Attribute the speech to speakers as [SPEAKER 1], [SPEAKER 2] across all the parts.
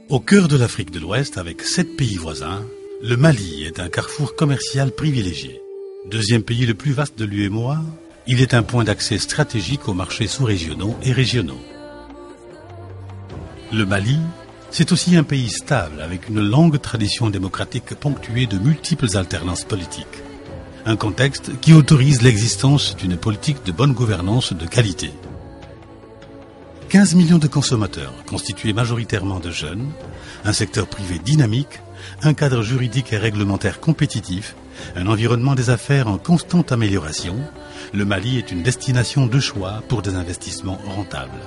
[SPEAKER 1] Au cœur de l'Afrique de l'Ouest, avec 7 pays voisins, le Mali est un carrefour commercial privilégié. Deuxième pays le plus vaste de l'UEMOA, il est un point d'accès stratégique aux marchés sous-régionaux et régionaux. Le Mali, c'est aussi un pays stable avec une longue tradition démocratique ponctuée de multiples alternances politiques. Un contexte qui autorise l'existence d'une politique de bonne gouvernance de qualité. 15 millions de consommateurs, constitués majoritairement de jeunes, un secteur privé dynamique, un cadre juridique et réglementaire compétitif, un environnement des affaires en constante amélioration, le Mali est une destination de choix pour des investissements rentables.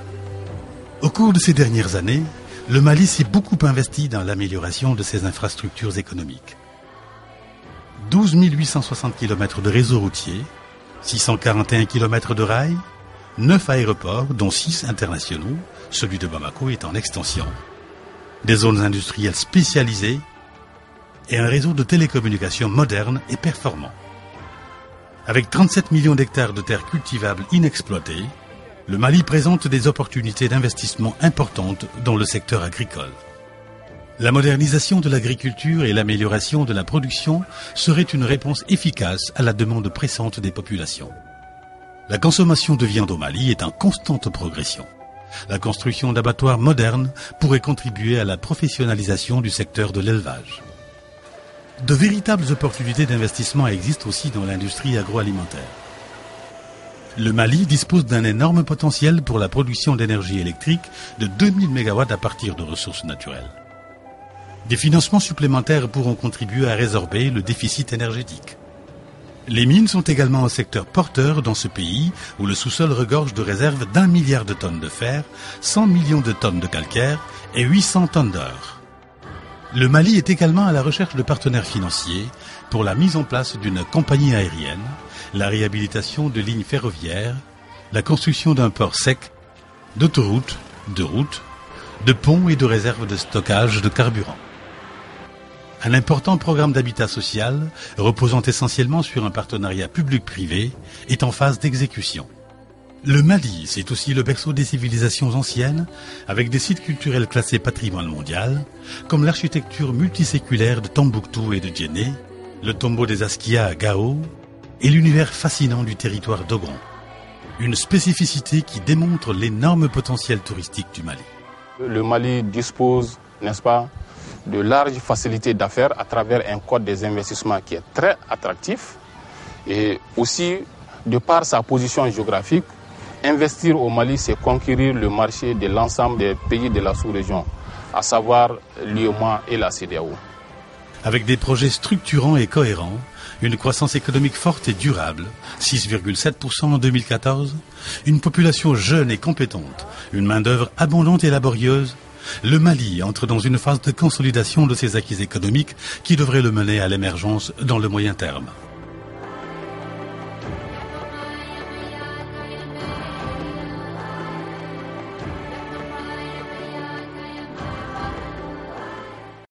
[SPEAKER 1] Au cours de ces dernières années, le Mali s'est beaucoup investi dans l'amélioration de ses infrastructures économiques. 12 860 km de réseau routier, 641 km de rails, 9 aéroports, dont 6 internationaux, celui de Bamako est en extension, des zones industrielles spécialisées et un réseau de télécommunications moderne et performant. Avec 37 millions d'hectares de terres cultivables inexploitées, le Mali présente des opportunités d'investissement importantes dans le secteur agricole. La modernisation de l'agriculture et l'amélioration de la production seraient une réponse efficace à la demande pressante des populations. La consommation de viande au Mali est en constante progression. La construction d'abattoirs modernes pourrait contribuer à la professionnalisation du secteur de l'élevage. De véritables opportunités d'investissement existent aussi dans l'industrie agroalimentaire. Le Mali dispose d'un énorme potentiel pour la production d'énergie électrique de 2000 MW à partir de ressources naturelles. Des financements supplémentaires pourront contribuer à résorber le déficit énergétique. Les mines sont également un secteur porteur dans ce pays où le sous-sol regorge de réserves d'1 milliard de tonnes de fer, 100 millions de tonnes de calcaire et 800 tonnes d'or. Le Mali est également à la recherche de partenaires financiers pour la mise en place d'une compagnie aérienne, la réhabilitation de lignes ferroviaires, la construction d'un port sec, d'autoroutes, de routes, de ponts et de réserves de stockage de carburant. Un important programme d'habitat social, reposant essentiellement sur un partenariat public-privé, est en phase d'exécution. Le Mali, c'est aussi le berceau des civilisations anciennes, avec des sites culturels classés patrimoine mondial, comme l'architecture multiséculaire de Tombouctou et de Djenné, le tombeau des Askia à Gao, et l'univers fascinant du territoire d'Ogon. Une spécificité qui démontre l'énorme potentiel touristique du Mali.
[SPEAKER 2] Le Mali dispose, n'est-ce pas, de larges facilités d'affaires à travers un code des investissements qui est très attractif et aussi, de par sa position géographique, investir au Mali, c'est conquérir le marché de l'ensemble des pays de la sous-région, à savoir l'UEMOA et la CEDEAO.
[SPEAKER 1] Avec des projets structurants et cohérents, une croissance économique forte et durable, 6,7% en 2014, une population jeune et compétente, une main-d'œuvre abondante et laborieuse, le Mali entre dans une phase de consolidation de ses acquis économiques qui devrait le mener à l'émergence dans le moyen terme.